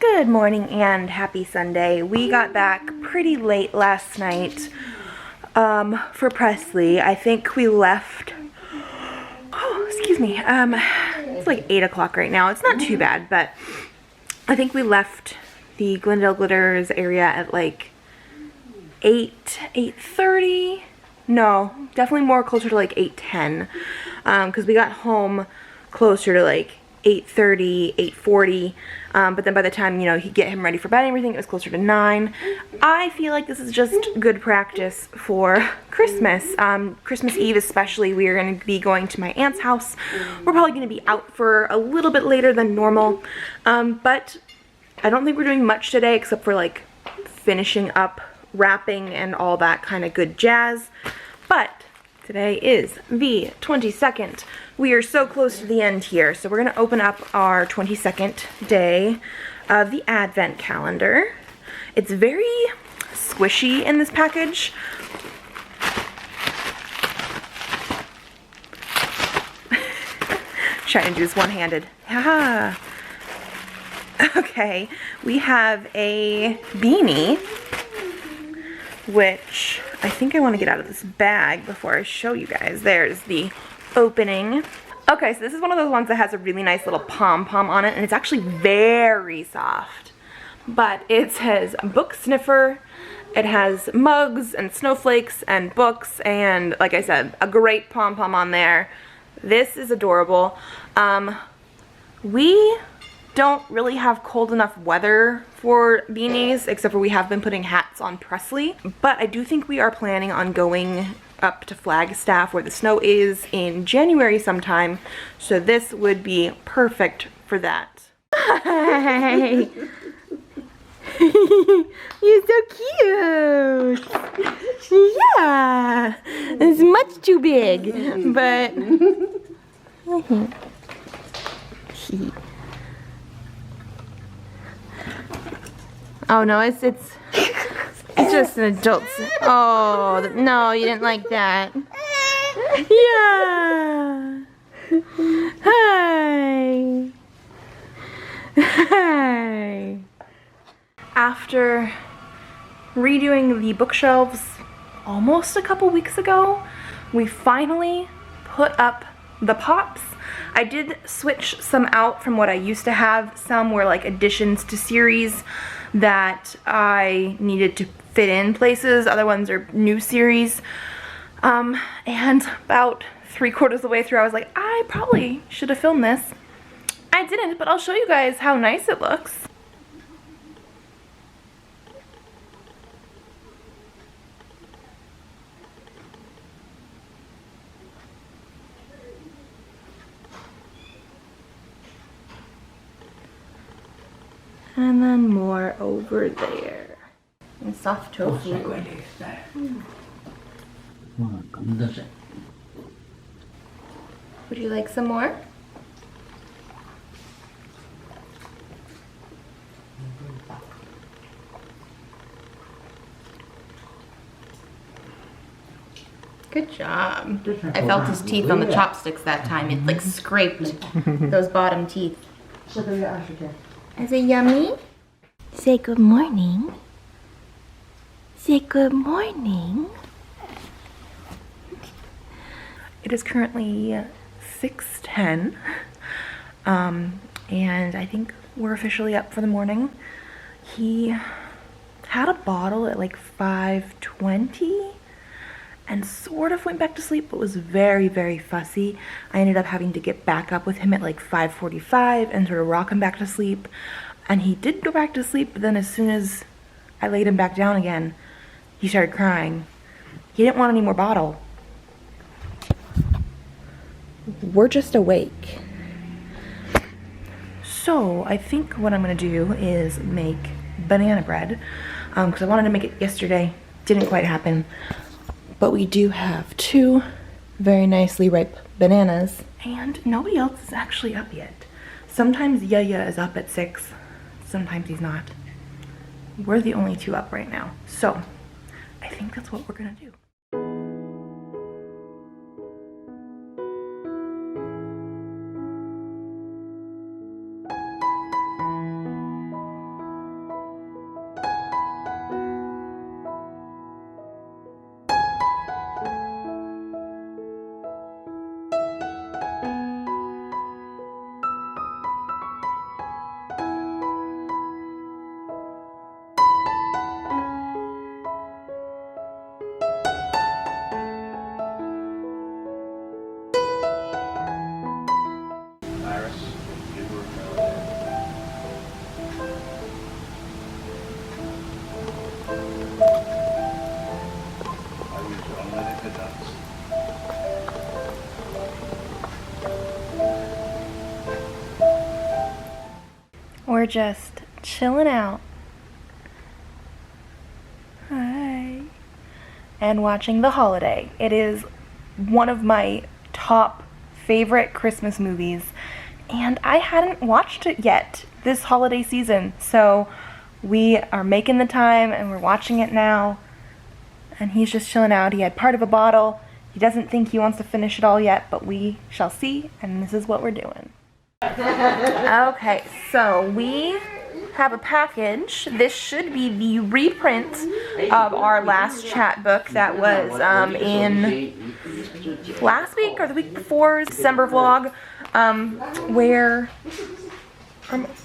Good morning and happy Sunday. We got back pretty late last night for Presley. I think we left, excuse me, it's like 8 o'clock right now. It's not too bad, but I think we left the Glendale Glitters area at like 8:30. No, definitely more closer to like 8:10, because we got home closer to like 8:30, 8:40, but then by the time, you get him ready for bed and everything, it was closer to 9. I feel like this is just good practice for Christmas. Christmas Eve especially, we are going to be going to my aunt's house. We're probably going to be out for a little bit later than normal, but I don't think we're doing much today except for like finishing up wrapping and all that kind of good jazz. But today is the 22nd. We are so close to the end here, so we're going to open up our 22nd day of the Advent calendar. It's very squishy in this package. Trying to do this one-handed. Haha. Okay, we have a beanie, which I think I want to get out of this bag before I show you guys. There's the opening. Okay, so this is one of those ones that has a really nice little pom-pom on it, and it's actually very soft. But it says book sniffer. It has mugs and snowflakes and books, and like I said, a great pom-pom on there. This is adorable. We don't really have cold enough weather for beanies, except for we have been putting hats on Presley. But I do think we are planning on going up to Flagstaff where the snow is in January sometime, so this would be perfect for that. Hi! You're so cute! Yeah! It's much too big, but... Oh no, it's just an adult. Oh no, you didn't like that. Yeah. Hi. Hi. After redoing the bookshelves almost a couple weeks ago, we finally put up the pops. I did switch some out from what I used to have. Some were like additions to series that I needed to fit in places. Other ones are new series. And about 3/4 of the way through, I was like, I probably should have filmed this. I didn't, but I'll show you guys how nice it looks. And then more over there. And soft tofu. Would you like some more? Good job. I felt his teeth on the chopsticks that time. It like scraped those bottom teeth. Is it yummy? Say good morning. Say good morning. It is currently 6:10, and I think we're officially up for the morning. He had a bottle at like 5:20 and sort of went back to sleep, but was very, very fussy. I ended up having to get back up with him at like 5:45 and sort of rock him back to sleep. And he did go back to sleep, but then as soon as I laid him back down again, he started crying. He didn't want any more bottle. We're just awake. So I think what I'm gonna do is make banana bread, because I wanted to make it yesterday. Didn't quite happen. But we do have 2 very nicely ripe bananas, and nobody else is actually up yet. Sometimes Yaya is up at 6, sometimes he's not. We're the only 2 up right now, so I think that's what we're gonna do. we're just chilling out. Hi. And watching The Holiday. It is one of my top favorite Christmas movies, and I hadn't watched it yet this holiday season, so we are making the time and we're watching it now. And he's just chilling out. He had part of a bottle. He doesn't think he wants to finish it all yet, but we shall see, and this is what we're doing. Okay, so we have a package. This should be the reprint of our last chat book that was in last week or the week before's December vlog,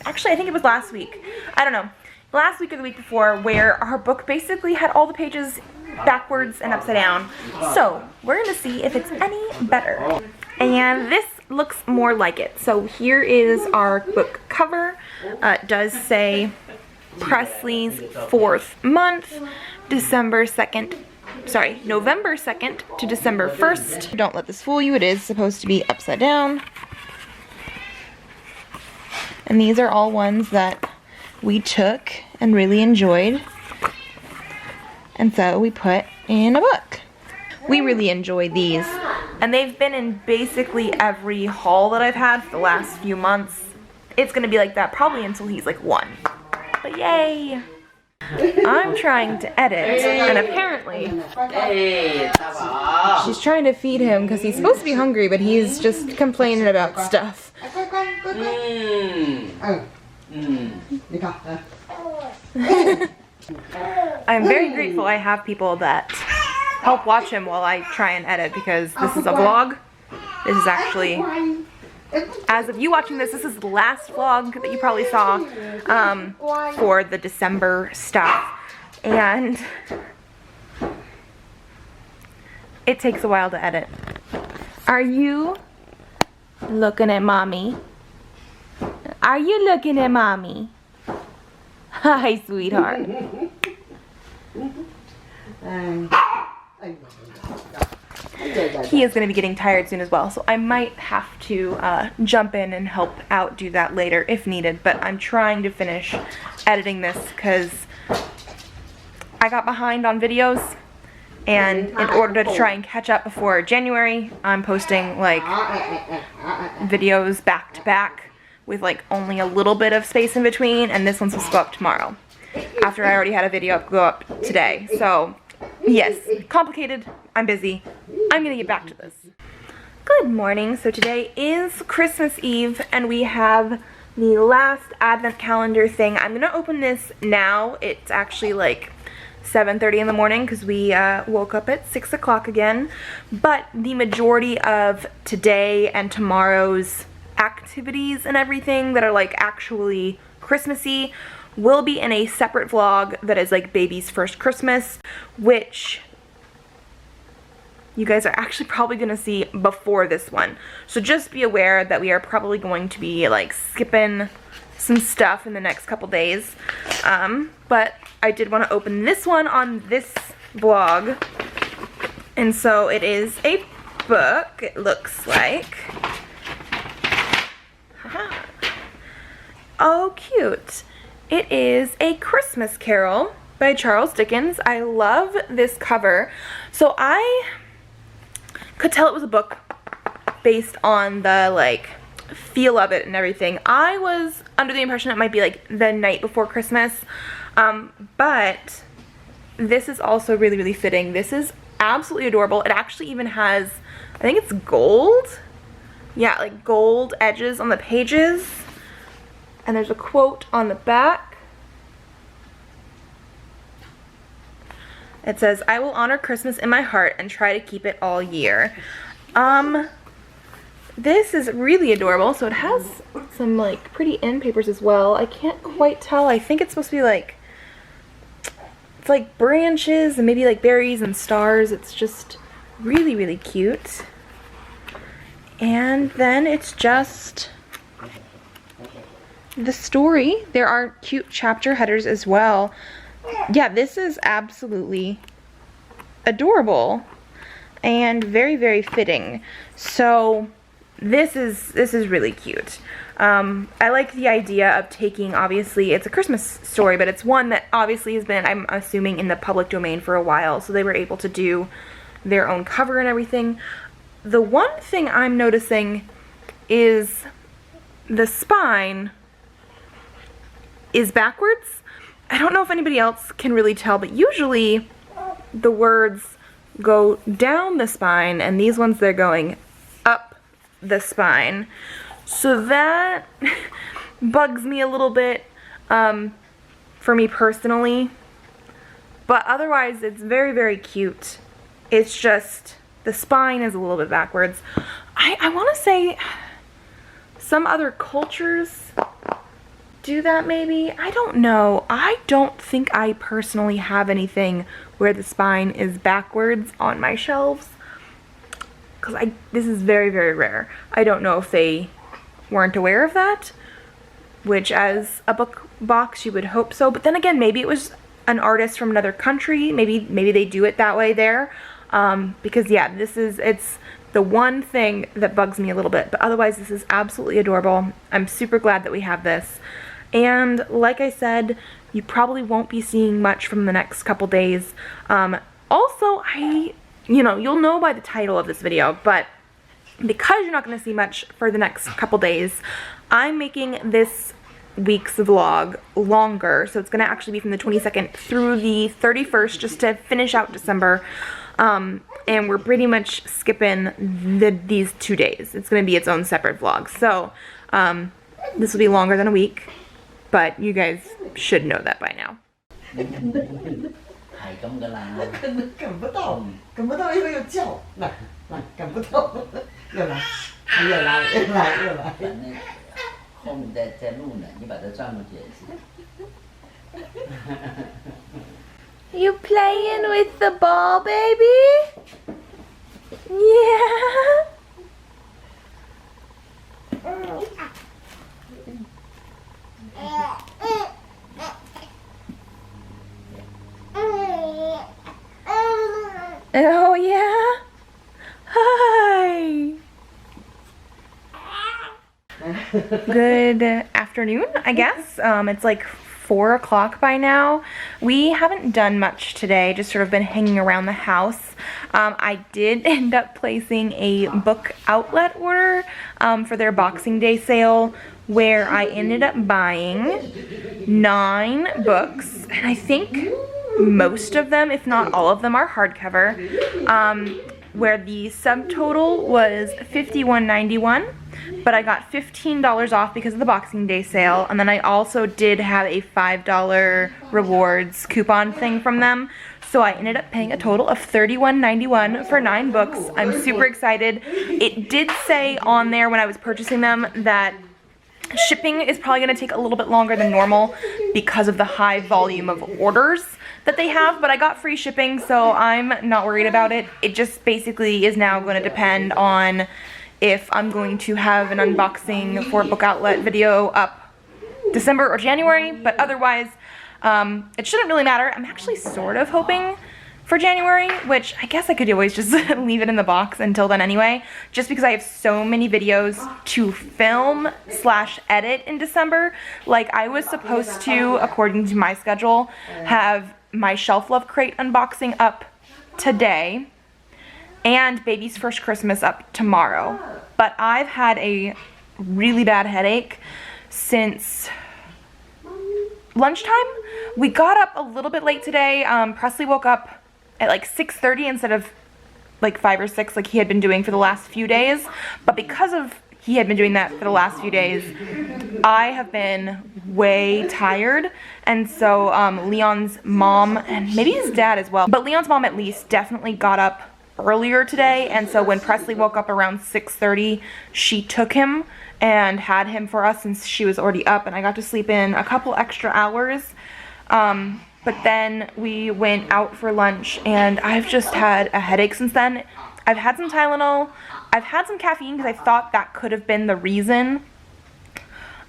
actually I think it was last week. I don't know. Last week or the week before, where our book basically had all the pages backwards and upside down. So we're gonna see if it's any better. And this looks more like it. So here is our book cover. It does say Presley's 4th month, November 2nd to December 1st. Don't let this fool you, it is supposed to be upside down. And these are all ones that we took and really enjoyed. And so we put in a book. We really enjoy these. And they've been in basically every haul that I've had for the last few months. It's gonna be like that probably until he's like 1. But yay! I'm trying to edit, and apparently she's trying to feed him because he's supposed to be hungry, but he's just complaining about stuff. I'm very grateful I have people that help watch him while I try and edit, because this is a vlog. This is actually, as of you watching this, this is the last vlog that you probably saw for the December stuff. And it takes a while to edit. Are you looking at mommy? Are you looking at mommy? Hi, sweetheart. He is going to be getting tired soon as well, so I might have to jump in and help out do that later if needed, but I'm trying to finish editing this because I got behind on videos, and in order to try and catch up before January, I'm posting like videos back to back with like only a little bit of space in between, and this one's supposed to go up tomorrow after I already had a video go up today. So yes, complicated, I'm busy. I'm gonna get back to this. Good morning. So today is Christmas Eve, and we have the last advent calendar thing. I'm gonna open this now. It's actually like 7:30 in the morning because we woke up at 6 o'clock again, but the majority of today and tomorrow's activities and everything that are like actually Christmassy will be in a separate vlog that is like baby's first Christmas, which you guys are actually probably gonna see before this one. So just be aware that we are probably going to be like skipping some stuff in the next couple days. But I did want to open this one on this vlog. And so it is a book, it looks like. Oh, cute. It is A Christmas Carol by Charles Dickens. I love this cover. So I could tell it was a book based on the like feel of it and everything. I was under the impression it might be like the night before Christmas, but this is also really, really fitting. This is absolutely adorable. It actually even has, I think it's gold. Yeah, like gold edges on the pages. And there's a quote on the back. It says, "I will honor Christmas in my heart and try to keep it all year." This is really adorable. So it has some like pretty end papers as well. I can't quite tell. I think it's supposed to be like, it's like branches and maybe like berries and stars. It's just really, really cute. And then it's just the story. There are cute chapter headers as well. Yeah, this is absolutely adorable and very, very fitting. So this is really cute. I like the idea of taking, obviously, it's a Christmas story, but it's one that obviously has been, I'm assuming, in the public domain for a while, so they were able to do their own cover and everything. The one thing I'm noticing is the spine is backwards. I don't know if anybody else can really tell, but usually the words go down the spine, and these ones, they're going up the spine. So that bugs me a little bit for me personally, but otherwise it's very, very cute. It's just the spine is a little bit backwards. I want to say some other cultures do that maybe. I don't know. I don't think I personally have anything where the spine is backwards on my shelves, because this is very, very rare. I don't know if they weren't aware of that, which as a book box you would hope so, but then again, maybe it was an artist from another country. Maybe they do it that way there, because yeah, it's the one thing that bugs me a little bit, but otherwise this is absolutely adorable. I'm super glad that we have this, and like I said, you probably won't be seeing much from the next couple days. Also, you'll know by the title of this video, but because you're not going to see much for the next couple days, I'm making this week's vlog longer, so it's going to actually be from the 22nd through the 31st, just to finish out December, and we're pretty much skipping these 2 days. It's going to be its own separate vlog, so this will be longer than a week, but you guys should know that by now. You playing with the ball, baby? Yeah. Oh yeah? Hi. Good afternoon, I guess. It's like 4 o'clock by now. We haven't done much today, just sort of been hanging around the house. I did end up placing a book outlet order for their Boxing Day sale, where I ended up buying 9 books, and I think most of them, if not all of them, are hardcover, where the subtotal was $51.91, but I got $15 off because of the Boxing Day sale, and then I also did have a $5 rewards coupon thing from them, so I ended up paying a total of $31.91 for 9 books. I'm super excited. It did say on there when I was purchasing them that shipping is probably going to take a little bit longer than normal because of the high volume of orders that they have, but I got free shipping, so I'm not worried about it. It just basically is now going to depend on if I'm going to have an unboxing for Book Outlet video up December or January, but otherwise it shouldn't really matter. I'm actually sort of hoping for January, which I guess I could always just leave it in the box until then anyway, just because I have so many videos to film / edit in December. Like, I was supposed to, according to my schedule, have my Shelf Love Crate unboxing up today and Baby's First Christmas up tomorrow, but I've had a really bad headache since lunchtime. We got up a little bit late today. Presley woke up at like 6:30 instead of like 5 or 6 like he had been doing for the last few days, but because of he had been doing that for the last few days, I have been way tired, and so Leon's mom, and maybe his dad as well, but Leon's mom at least definitely got up earlier today, and so when Presley woke up around 6:30, she took him and had him for us since she was already up, and I got to sleep in a couple extra hours. But then we went out for lunch, and I've just had a headache since then. I've had some Tylenol, I've had some caffeine because I thought that could have been the reason,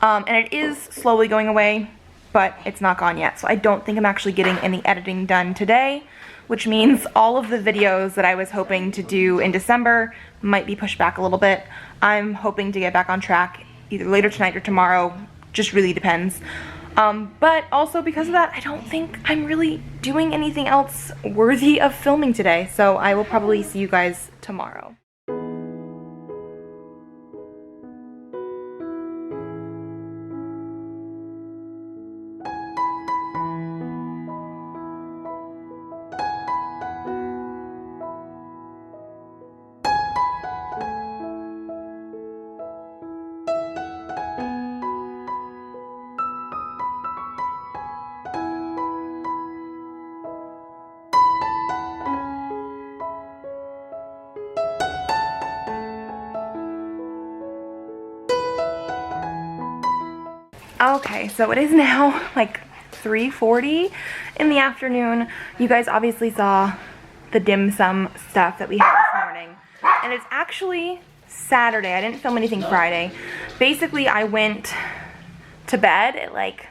and it is slowly going away, but it's not gone yet, so I don't think I'm actually getting any editing done today, which means all of the videos that I was hoping to do in December might be pushed back a little bit. I'm hoping to get back on track either later tonight or tomorrow, just really depends. But also because of that, I don't think I'm really doing anything else worthy of filming today, so I will probably see you guys tomorrow. Okay, so it is now like 3:40 in the afternoon. You guys obviously saw the dim sum stuff that we had this morning. And it's actually Saturday. I didn't film anything Friday. Basically, I went to bed at like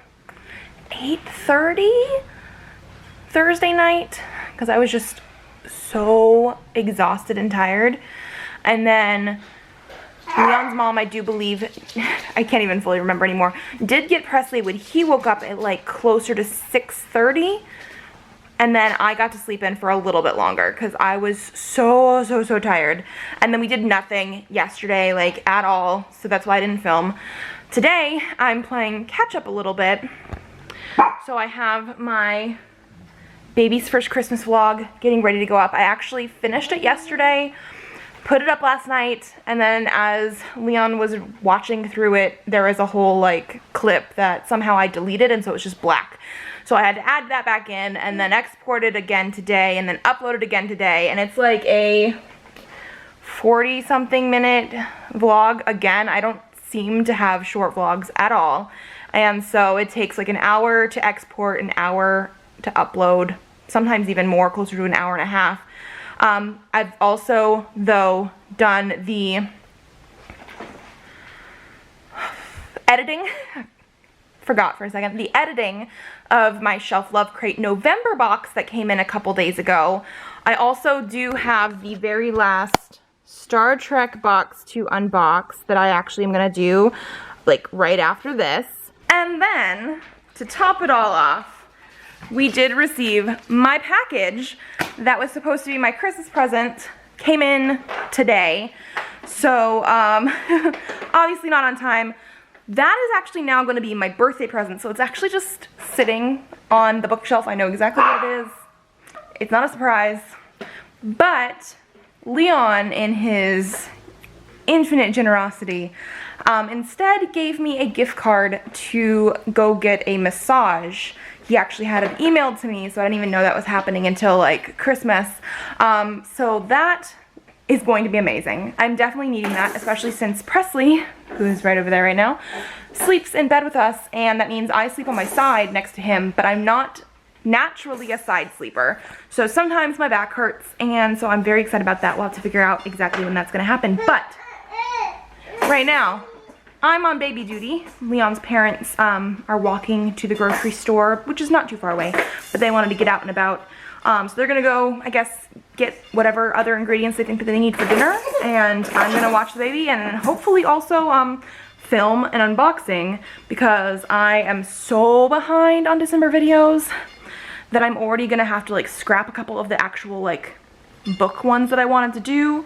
8:30 Thursday night because I was just so exhausted and tired. And then Leon's mom, I do believe, I can't even fully remember anymore, did get Presley when he woke up at like closer to 6:30, and then I got to sleep in for a little bit longer because I was so tired. And then we did nothing yesterday, like at all, so that's why I didn't film. Today, I'm playing catch up a little bit. So I have my baby's first Christmas vlog getting ready to go up. I actually finished it yesterday, put it up last night, and then as Leon was watching through it, there was a whole like clip that somehow I deleted, and so it's just black. So I had to add that back in and then export it again today and then upload it again today, and it's like a 40-something minute vlog. Again, I don't seem to have short vlogs at all, and so it takes like an hour to export, an hour to upload, sometimes even more, closer to an hour and a half. I've also, though, done the editing, forgot for a second, the editing of my Shelf Love Crate November box that came in a couple days ago. I also do have the very last Star Trek box to unbox that I actually am going to do, like, right after this. And then, to top it all off, we did receive my package that was supposed to be my Christmas present, came in today. So, obviously not on time. That is actually now going to be my birthday present, so it's actually just sitting on the bookshelf. I know exactly what it is. It's not a surprise. But Leon, in his infinite generosity, instead gave me a gift card to go get a massage. He actually had it emailed to me, so I didn't even know that was happening until like Christmas. So that is going to be amazing. I'm definitely needing that, especially since Presley, who is right over there right now, sleeps in bed with us, and that means I sleep on my side next to him, but I'm not naturally a side sleeper. So sometimes my back hurts, and so I'm very excited about that. We'll have to figure out exactly when that's gonna happen. But right now, I'm on baby duty. Leon's parents are walking to the grocery store, which is not too far away, but they wanted to get out and about. So they're gonna go, I guess, get whatever other ingredients they think that they need for dinner, and I'm gonna watch the baby and hopefully also film an unboxing, because I am so behind on December videos that I'm already gonna have to like scrap a couple of the actual like book ones that I wanted to do.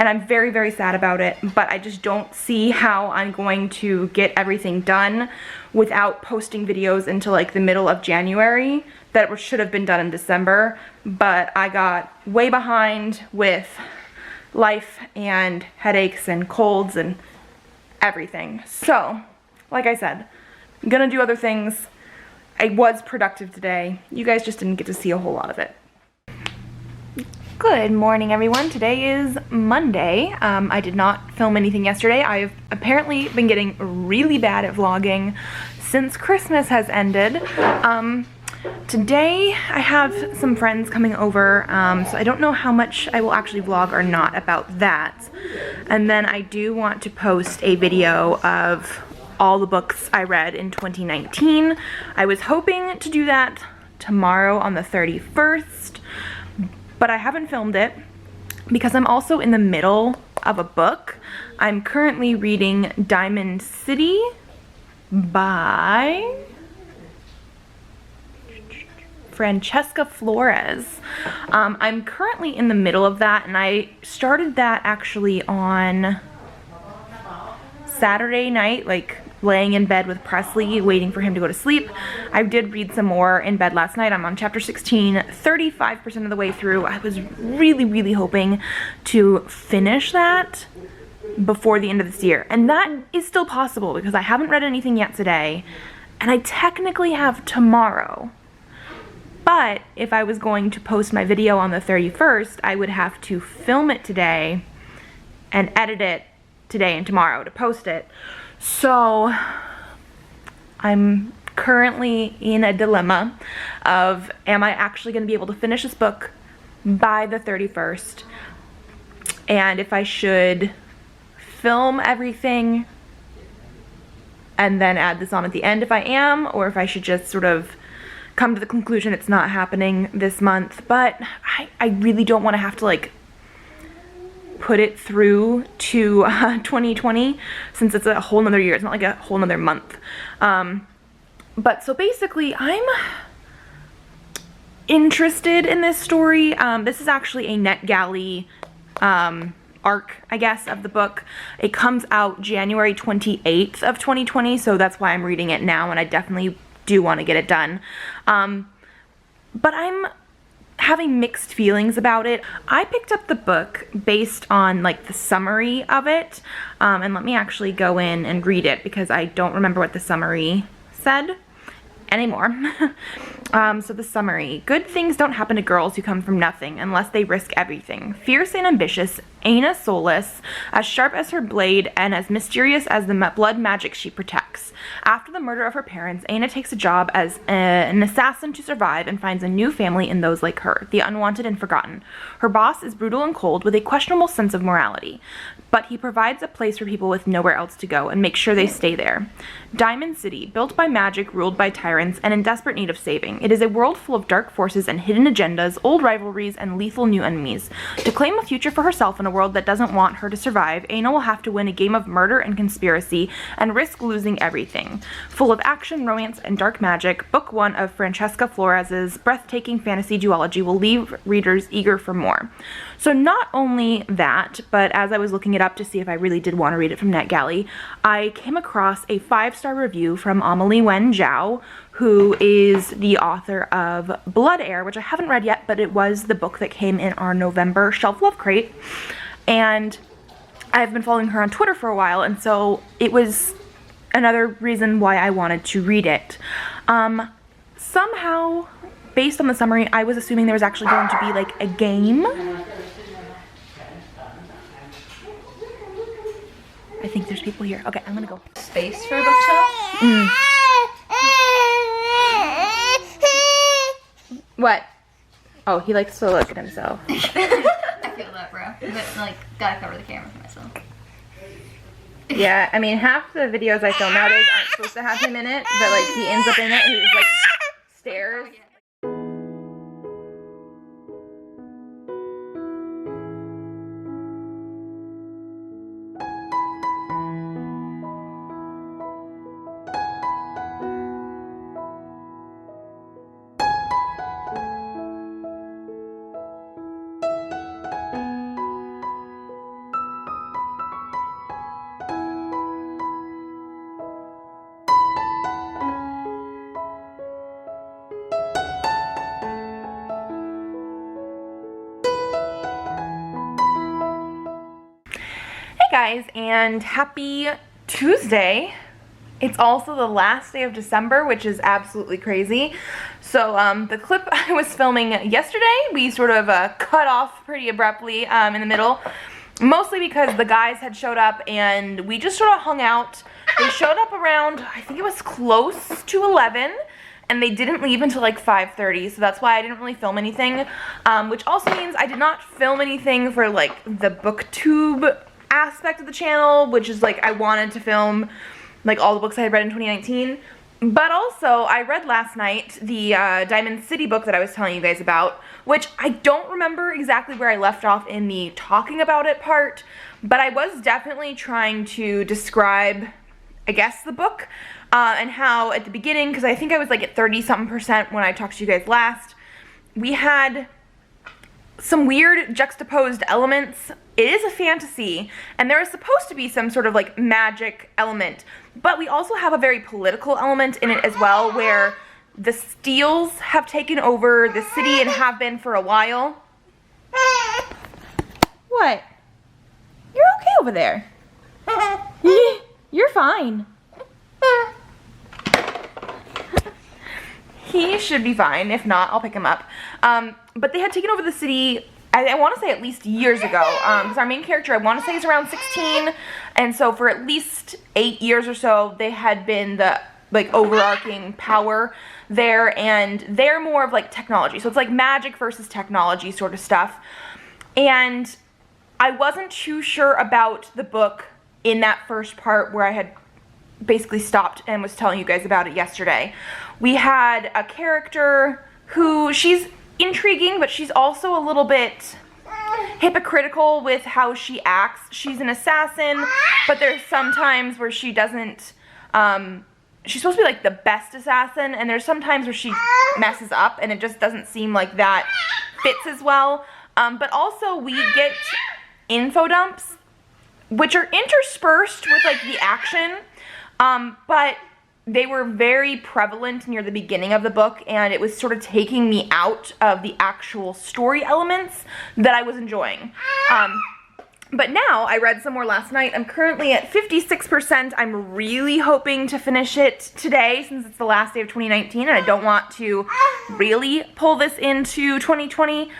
And I'm very sad about it, but I just don't see how I'm going to get everything done without posting videos until like the middle of January that should have been done in December. But I got way behind with life and headaches and colds and everything. So, like I said, I'm gonna do other things. I was productive today. You guys just didn't get to see a whole lot of it. Good morning, everyone. Today is Monday. I did not film anything yesterday. I've apparently been getting really bad at vlogging since Christmas has ended. Today I have some friends coming over, so I don't know how much I will actually vlog or not about that. And then I do want to post a video of all the books I read in 2019. I was hoping to do that tomorrow on the 31st. but I haven't filmed it because I'm also in the middle of a book. I'm currently reading Diamond City by Francesca Flores. I'm currently in the middle of that, and I started that actually on Saturday night, like laying in bed with Presley, waiting for him to go to sleep. I did read some more in bed last night. I'm on chapter 16, 35% of the way through. I was really hoping to finish that before the end of this year, and that is still possible because I haven't read anything yet today, and I technically have tomorrow. But if I was going to post my video on the 31st, I would have to film it today and edit it today and tomorrow to post it. So I'm currently in a dilemma of, am I actually going to be able to finish this book by the 31st? And if I should film everything and then add this on at the end if I am, or if I should just sort of come to the conclusion it's not happening this month. But I really don't want to have to like put it through to 2020 since it's a whole nother year. It's not like a whole nother month. But so basically I'm interested in this story. This is actually a NetGalley arc, I guess, of the book. It comes out January 28th of 2020, so that's why I'm reading it now, and I definitely do want to get it done. But I'm having mixed feelings about it. I picked up the book based on like the summary of it, and let me actually go in and read it because I don't remember what the summary said anymore. So the summary: good things don't happen to girls who come from nothing unless they risk everything. Fierce and ambitious, Aina Soulless, as sharp as her blade and as mysterious as the blood magic she protects. After the murder of her parents, Aina takes a job as an assassin to survive and finds a new family in those like her, the unwanted and forgotten. Her boss is brutal and cold with a questionable sense of morality, but he provides a place for people with nowhere else to go and makes sure they stay there. Diamond City, built by magic, ruled by tyrants, and in desperate need of saving. It is a world full of dark forces and hidden agendas, old rivalries, and lethal new enemies. To claim a future for herself in a world that doesn't want her to survive, Aina will have to win a game of murder and conspiracy and risk losing everything. Full of action, romance, and dark magic, Book 1 of Francesca Flores' breathtaking fantasy duology will leave readers eager for more. So not only that, but as I was looking it up to see if I really did want to read it from NetGalley, I came across a 5-star review from Amelie Wen Zhao, who is the author of Blood Heir, which I haven't read yet, but it was the book that came in our November Shelf Love Crate. And I've been following her on Twitter for a while, and so it was another reason why I wanted to read it. Somehow, based on the summary, I was assuming there was actually going to be like a game. I think there's people here. Okay, I'm gonna go. Space for a bookshelf? What? Oh, he likes to look at himself. I feel that, bro. But like, gotta cover the camera for myself. Yeah, I mean, half the videos I film nowadays aren't supposed to have him in it, but like he ends up in it and he just like stares. Guys, and happy Tuesday. It's also the last day of December, which is absolutely crazy. So the clip I was filming yesterday, we sort of cut off pretty abruptly in the middle, mostly because the guys had showed up and we just sort of hung out. They showed up around, I think it was close to 11, and they didn't leave until like 5:30, so that's why I didn't really film anything, which also means I did not film anything for like the booktube aspect of the channel, which is like I wanted to film like all the books I had read in 2019, But also, I read last night the Diamond City book that I was telling you guys about, which I don't remember exactly where I left off in the talking about it part, but I was definitely trying to describe, I guess, the book, and how at the beginning, because I think I was like at 30-something% when I talked to you guys last, we had some weird juxtaposed elements. It is a fantasy, and there is supposed to be some sort of like magic element, but we also have a very political element in it as well, where the Steels have taken over the city and have been for a while. What? You're okay over there. You're fine. He should be fine. If not, I'll pick him up. But they had taken over the city, I want to say at least years ago, because our main character, I want to say, is around 16, and so for at least 8 years or so, they had been the like overarching power there, and they're more of like technology, so it's like magic versus technology sort of stuff. And I wasn't too sure about the book in that first part where I had basically stopped and was telling you guys about it yesterday. We had a character who, she's intriguing, but she's also a little bit hypocritical with how she acts. She's an assassin, but there's some times where she doesn't, she's supposed to be like the best assassin, and there's some times where she messes up and it just doesn't seem like that fits as well. But also we get info dumps, which are interspersed with like the action, but they were very prevalent near the beginning of the book, and it was sort of taking me out of the actual story elements that I was enjoying. But now, I read some more last night. I'm currently at 56%. I'm really hoping to finish it today, since it's the last day of 2019, and I don't want to really pull this into 2020.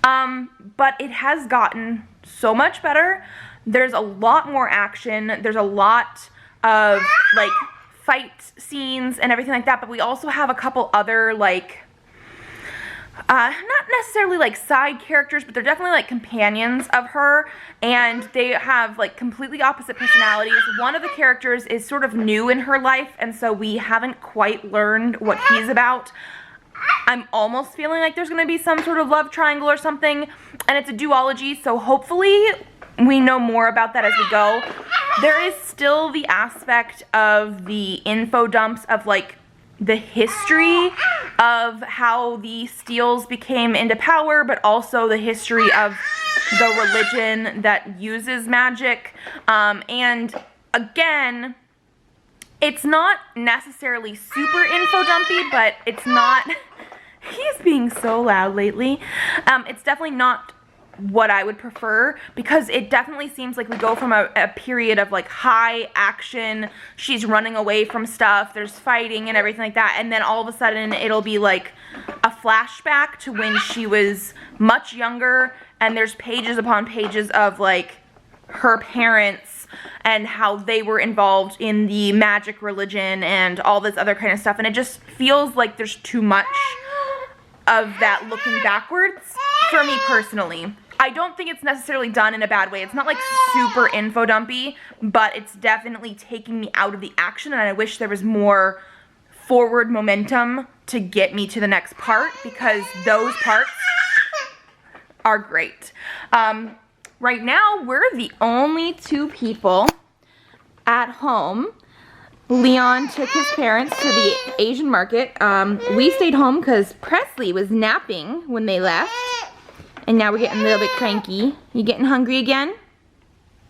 But it has gotten so much better. There's a lot more action. There's a lot of, like, fight scenes and everything like that, but we also have a couple other, like, not necessarily like side characters, but they're definitely like companions of her, and they have like completely opposite personalities. One of the characters is sort of new in her life, and so we haven't quite learned what he's about. I'm almost feeling like there's going to be some sort of love triangle or something, and it's a duology, so hopefully we know more about that as we go. There is still the aspect of the info dumps of like the history of how the Steels became into power, but also the history of the religion that uses magic. And again, it's not necessarily super info dumpy, but it's not, he's being so loud lately. It's definitely not what I would prefer, because it definitely seems like we go from a period of like high action, she's running away from stuff, there's fighting and everything like that, and then all of a sudden it'll be like a flashback to when she was much younger, and there's pages upon pages of like her parents and how they were involved in the magic religion and all this other kind of stuff, and it just feels like there's too much of that looking backwards for me personally. I don't think it's necessarily done in a bad way. It's not like super info dumpy, but it's definitely taking me out of the action, and I wish there was more forward momentum to get me to the next part, because those parts are great. Right now, we're the only two people at home. Leon took his parents to the Asian market. We stayed home because Presley was napping when they left. And now we're getting a little bit cranky. You getting hungry again?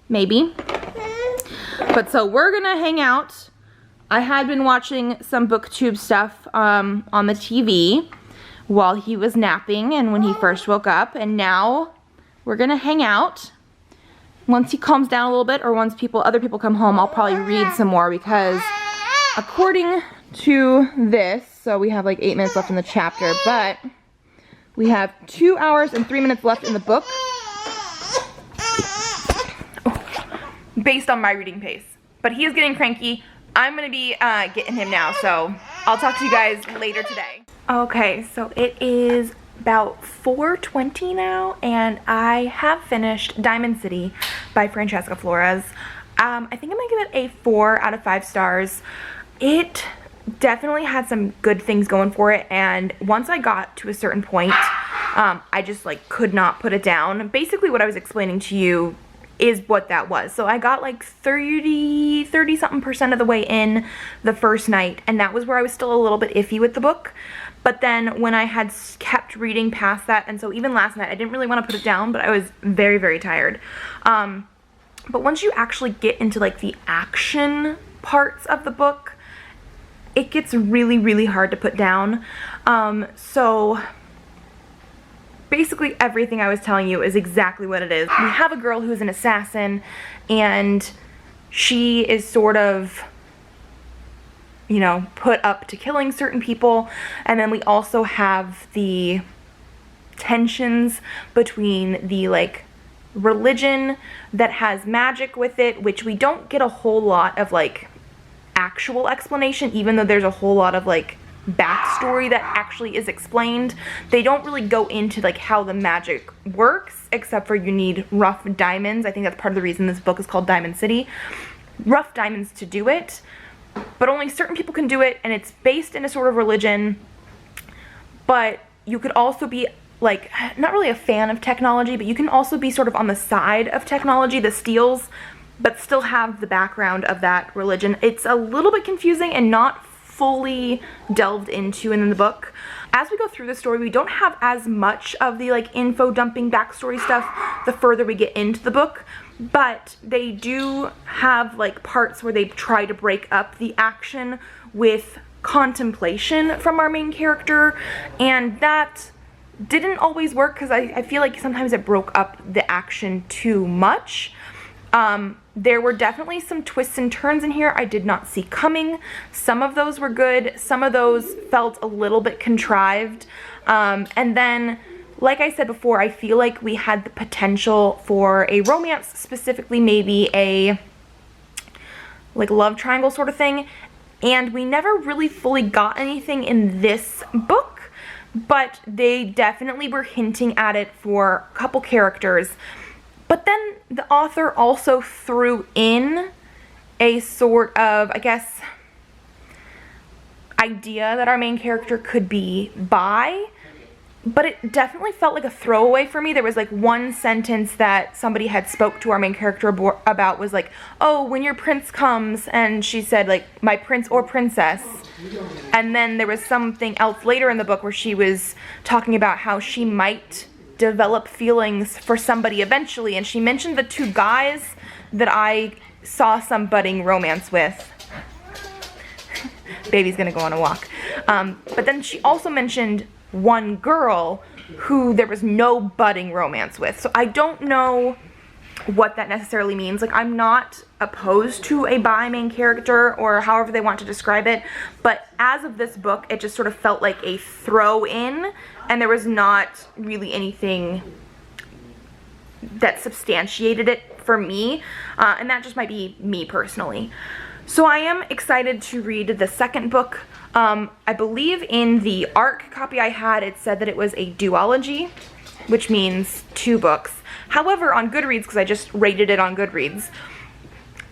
Maybe. But so we're gonna hang out. I had been watching some booktube stuff on the TV while he was napping and when he first woke up. And now we're gonna hang out. Once he calms down a little bit, or once other people come home, I'll probably read some more, because according to this, so we have like 8 minutes left in the chapter, but we have 2 hours and 3 minutes left in the book, based on my reading pace. But he is getting cranky. I'm gonna be getting him now, so I'll talk to you guys later today. Okay, so it is about 4:20 now, and I have finished Diamond City by Francesca Flores. I think I'm gonna give it a 4 out of 5 stars. It definitely had some good things going for it, and once I got to a certain point, I just like could not put it down. Basically what I was explaining to you is what that was. So I got like 30 something percent of the way in the first night, and that was where I was still a little bit iffy with the book. But then when I had kept reading past that, and so even last night I didn't really want to put it down, but I was very, very tired. But once you actually get into like the action parts of the book, it gets really, really hard to put down. So basically everything I was telling you is exactly what it is. We have a girl who's an assassin, and she is sort of, you know, put up to killing certain people. And then we also have the tensions between the like religion that has magic with it, which we don't get a whole lot of like actual explanation, even though there's a whole lot of like backstory that actually is explained. They don't really go into like how the magic works, except for you need rough diamonds. I think that's part of the reason this book is called Diamond City. Rough diamonds to do it, but only certain people can do it, and it's based in a sort of religion. But you could also be like, not really a fan of technology, but you can also be sort of on the side of technology, the steals, but still have the background of that religion. It's a little bit confusing and not fully delved into in the book. As we go through the story, we don't have as much of the like info dumping backstory stuff the further we get into the book, but they do have like parts where they try to break up the action with contemplation from our main character, and that didn't always work because I feel like sometimes it broke up the action too much. There were definitely some twists and turns in here I did not see coming. Some of those were good, some of those felt a little bit contrived. And then, like I said before, I feel like we had the potential for a romance, specifically maybe a like love triangle sort of thing, and we never really fully got anything in this book. But they definitely were hinting at it for a couple characters. But then the author also threw in a sort of, I guess, idea that our main character could be bi, but it definitely felt like a throwaway for me. There was like one sentence that somebody had spoke to our main character about was like, oh, when your prince comes, and she said like, my prince or princess. And then there was something else later in the book where she was talking about how she might develop feelings for somebody eventually, and she mentioned the two guys that I saw some budding romance with. Baby's gonna go on a walk. But then she also mentioned one girl who there was no budding romance with. So I don't know what that necessarily means. Like, I'm not opposed to a bi main character or however they want to describe it, but as of this book, it just sort of felt like a throw in, and there was not really anything that substantiated it for me, and that just might be me personally. So I am excited to read the second book. I believe in the ARC copy I had, it said that it was a duology, which means 2 books. However, on Goodreads, because I just rated it on Goodreads,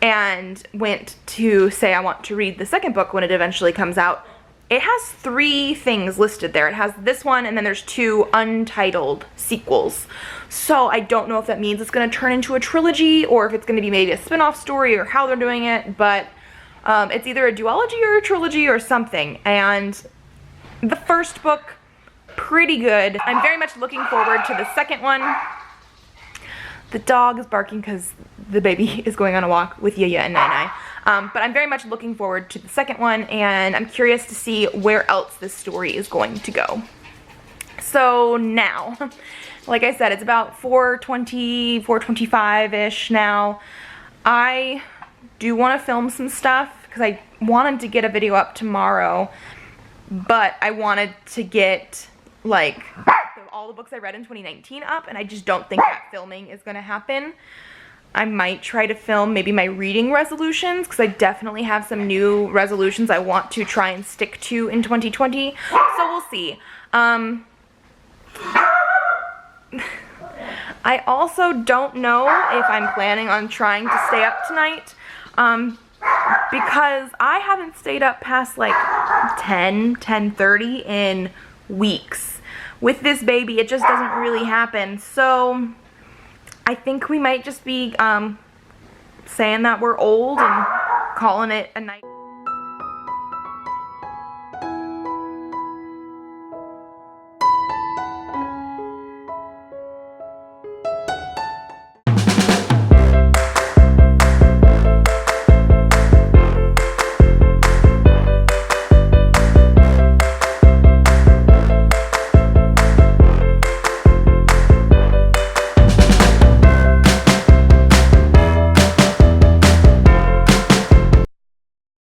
and went to say I want to read the second book when it eventually comes out, it has 3 things listed there. It has this one, and then there's 2 untitled sequels. So I don't know if that means it's going to turn into a trilogy, or if it's going to be maybe a spin-off story, or how they're doing it, but it's either a duology or a trilogy or something. And the first book, pretty good. I'm very much looking forward to the second one. The dog is barking because the baby is going on a walk with Yaya and Nai. But I'm very much looking forward to the second one, and I'm curious to see where else this story is going to go. So now, like I said, it's about 4:20, 4:25-ish now. I do want to film some stuff because I wanted to get a video up tomorrow, but I wanted to get like all the books I read in 2019 up, and I just don't think that filming is going to happen. I might try to film maybe my reading resolutions, because I definitely have some new resolutions I want to try and stick to in 2020, so we'll see. I also don't know if I'm planning on trying to stay up tonight. because I haven't stayed up past like 10:30 in weeks. With this baby, it just doesn't really happen. So I think we might just be saying that we're old and calling it a night.